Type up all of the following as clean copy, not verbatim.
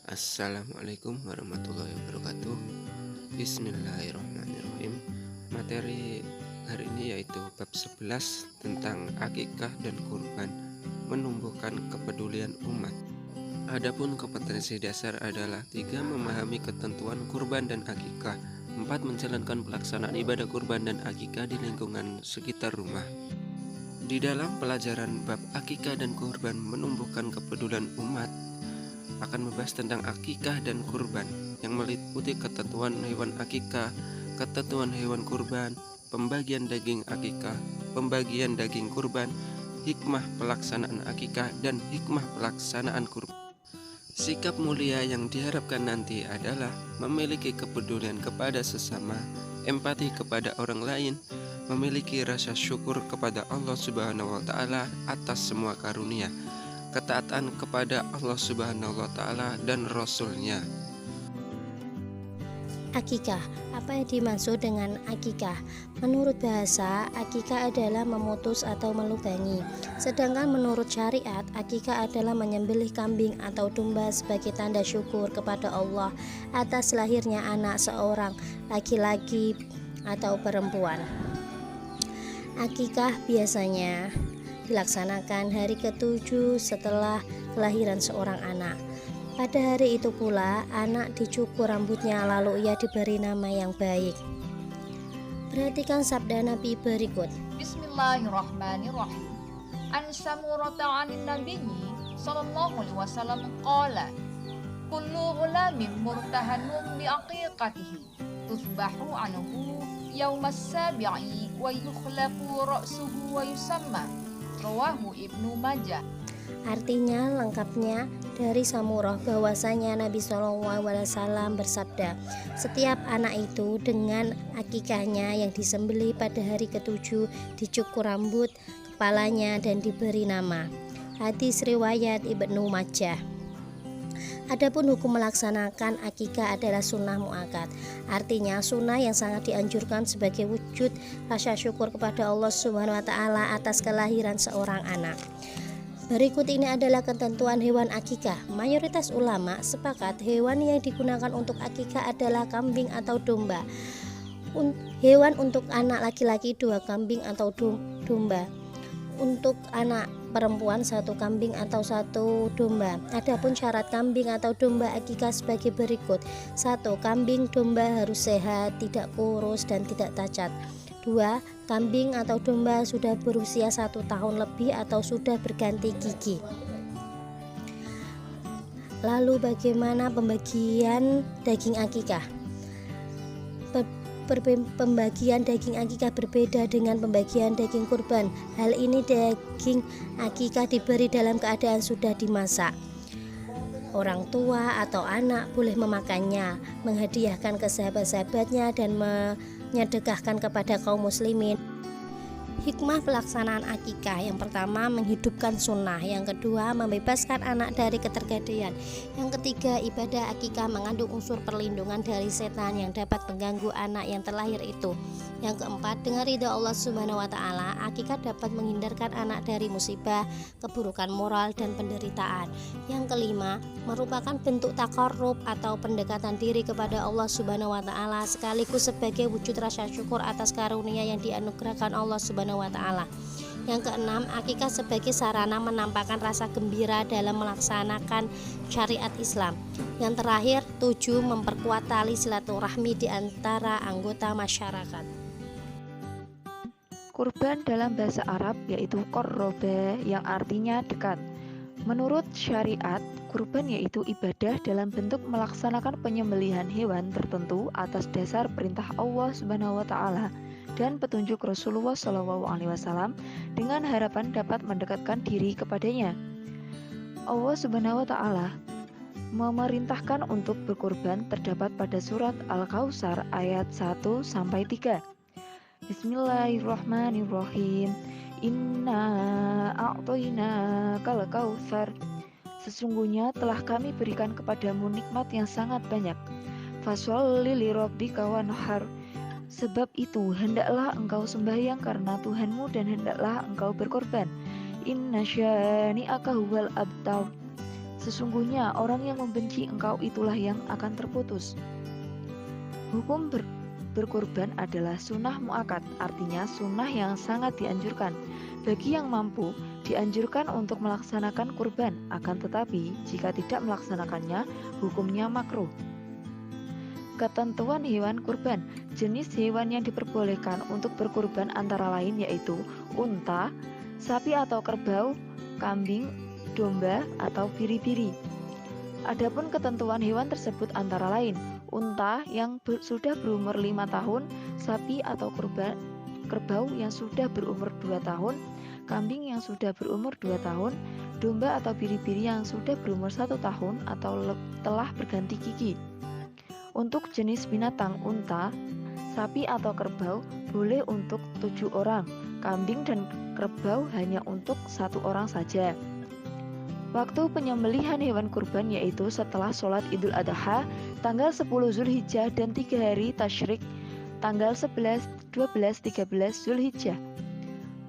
Assalamualaikum warahmatullahi wabarakatuh. Bismillahirrahmanirrahim. Materi hari ini yaitu bab 11 tentang akikah dan kurban, menumbuhkan kepedulian umat. Adapun kompetensi dasar adalah 3. Memahami ketentuan kurban dan akikah. 4. Menjalankan pelaksanaan ibadah kurban dan akikah di lingkungan sekitar rumah. Di dalam pelajaran bab akikah dan kurban menumbuhkan kepedulian umat akan membahas tentang akikah dan kurban yang meliputi ketentuan hewan akikah, ketentuan hewan kurban, pembagian daging akikah, pembagian daging kurban, hikmah pelaksanaan akikah, dan hikmah pelaksanaan kurban. Sikap mulia yang diharapkan nanti adalah memiliki kepedulian kepada sesama, empati kepada orang lain, memiliki rasa syukur kepada Allah Subhanahu wa Ta'ala atas semua karunia, ketaatan kepada Allah Subhanahu wa Ta'ala dan Rasul-Nya. Akikah, apa yang dimaksud dengan akikah? Menurut bahasa, akikah adalah memutus atau melubangi. Sedangkan menurut syariat, akikah adalah menyembelih kambing atau domba sebagai tanda syukur kepada Allah atas lahirnya anak seorang laki-laki atau perempuan. Akikah biasanya dilaksanakan hari ke-7 setelah kelahiran seorang anak. Pada hari itu pula, anak dicukur rambutnya lalu ia diberi nama yang baik. Perhatikan sabda Nabi berikut. Bismillahirrahmanirrahim. An Samurata anin nabiyyi sallallahu alaihi wasallam qala kullu ghulamin murtahanun bi aqiqatihi tusbahu anhu yaumas sabi'i wa yukhlaqu ra'suhu wa yusamma rawahu Ibnu Majah. Artinya lengkapnya dari Samurah bahwasanya Nabi SAW bersabda, setiap anak itu dengan akikahnya yang disembelih pada hari ke-7 dicukur rambut kepalanya dan diberi nama. Hadis riwayat Ibnu Majah. Adapun hukum melaksanakan akikah adalah sunnah muakkad, artinya sunnah yang sangat dianjurkan sebagai wujud rasa syukur kepada Allah Subhanahu wa Ta'ala atas kelahiran seorang anak. Berikut ini adalah ketentuan hewan akikah. Mayoritas ulama sepakat hewan yang digunakan untuk akikah adalah kambing atau domba. Hewan untuk anak laki-laki 2 kambing atau domba. Untuk anak perempuan 1 kambing atau 1 domba. Adapun syarat kambing atau domba akikah sebagai berikut. 1. Kambing domba harus sehat, tidak kurus dan tidak cacat. 2. Kambing atau domba sudah berusia 1 tahun lebih atau sudah berganti gigi. Lalu bagaimana pembagian daging akikah? Pembagian daging akikah berbeda dengan pembagian daging kurban. Hal ini daging akikah diberi dalam keadaan sudah dimasak. Orang tua atau anak boleh memakannya, menghadiahkan ke sahabat-sahabatnya dan menyedekahkan kepada kaum muslimin. Hikmah pelaksanaan akikah: yang pertama, menghidupkan sunnah. Yang kedua, membebaskan anak dari ketergadaian. Yang ketiga, ibadah akikah mengandung unsur perlindungan dari setan yang dapat mengganggu anak yang terlahir itu. Yang keempat, dengan ridha Allah Subhanahu wa Ta'ala, akikah dapat menghindarkan anak dari musibah, keburukan moral dan penderitaan. Yang kelima, merupakan bentuk takarrub atau pendekatan diri kepada Allah Subhanahu wa Ta'ala sekaligus sebagai wujud rasa syukur atas karunia yang dianugerahkan Allah Subhanahu wa Ta'ala. Yang keenam, akikah sebagai sarana menampakkan rasa gembira dalam melaksanakan syariat Islam. Yang terakhir, 7. Memperkuat tali silaturahmi di antara anggota masyarakat. Kurban dalam bahasa Arab yaitu qarraba yang artinya dekat. Menurut syariat, kurban yaitu ibadah dalam bentuk melaksanakan penyembelihan hewan tertentu atas dasar perintah Allah Subhanahu wa Ta'ala dan petunjuk Rasulullah SAW dengan harapan dapat mendekatkan diri kepadanya. Allah Subhanahu wa Ta'ala memerintahkan untuk berkurban terdapat pada surat Al-Kautsar ayat 1-3. Bismillahirrahmanirrahim. Inna a'toinakal kautsar. Sesungguhnya telah kami berikan kepadamu nikmat yang sangat banyak. Fasholli lirabbika wanhar. Sebab itu hendaklah engkau sembahyang karena Tuhanmu dan hendaklah engkau berkorban. Inna syani'aka huwal abtar. Sesungguhnya orang yang membenci engkau itulah yang akan terputus. Hukum berkurban adalah sunnah muakkad, artinya sunnah yang sangat dianjurkan. Bagi yang mampu, dianjurkan untuk melaksanakan kurban, akan tetapi jika tidak melaksanakannya, hukumnya makruh. Ketentuan hewan kurban. Jenis hewan yang diperbolehkan untuk berkurban antara lain yaitu unta, sapi atau kerbau, kambing, domba, atau biri-biri. Adapun ketentuan hewan tersebut antara lain unta yang sudah berumur 5 tahun, sapi atau kerbau yang sudah berumur 2 tahun, kambing yang sudah berumur 2 tahun, domba atau biri-biri yang sudah berumur 1 tahun atau telah berganti gigi. Untuk jenis binatang unta, sapi atau kerbau boleh untuk 7 orang, kambing dan kerbau hanya untuk 1 orang saja. Waktu penyembelihan hewan kurban yaitu setelah sholat Idul Adha tanggal 10 Zulhijjah dan 3 hari tasyrik tanggal 11, 12, 13 Zulhijjah.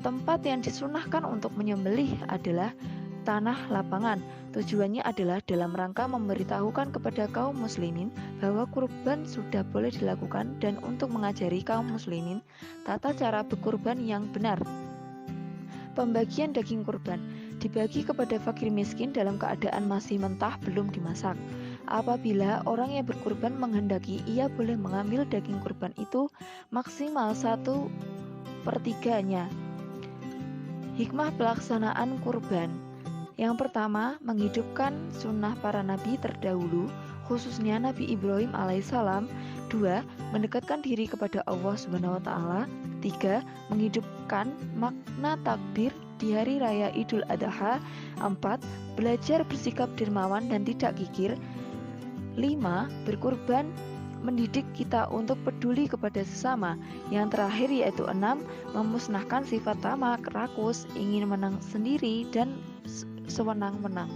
Tempat yang disunahkan untuk menyembelih adalah tanah lapangan. Tujuannya adalah dalam rangka memberitahukan kepada kaum muslimin bahwa kurban sudah boleh dilakukan dan untuk mengajari kaum muslimin tata cara berkurban yang benar. Pembagian daging kurban dibagi kepada fakir miskin dalam keadaan masih mentah belum dimasak. Apabila orang yang berkurban menghendaki, ia boleh mengambil daging kurban itu maksimal 1/3-nya. Hikmah pelaksanaan kurban. Yang pertama, menghidupkan sunnah para nabi terdahulu, khususnya Nabi Ibrahim alaihissalam. 2. Mendekatkan diri kepada Allah Subhanahu wa Ta'ala. 3. Menghidupkan makna takbir di hari raya Idul Adha. 4. Belajar bersikap dermawan dan tidak kikir. 5. Berkurban mendidik kita untuk peduli kepada sesama. Yang terakhir yaitu 6. Memusnahkan sifat tamak, rakus, ingin menang sendiri dan sewenang-wenang.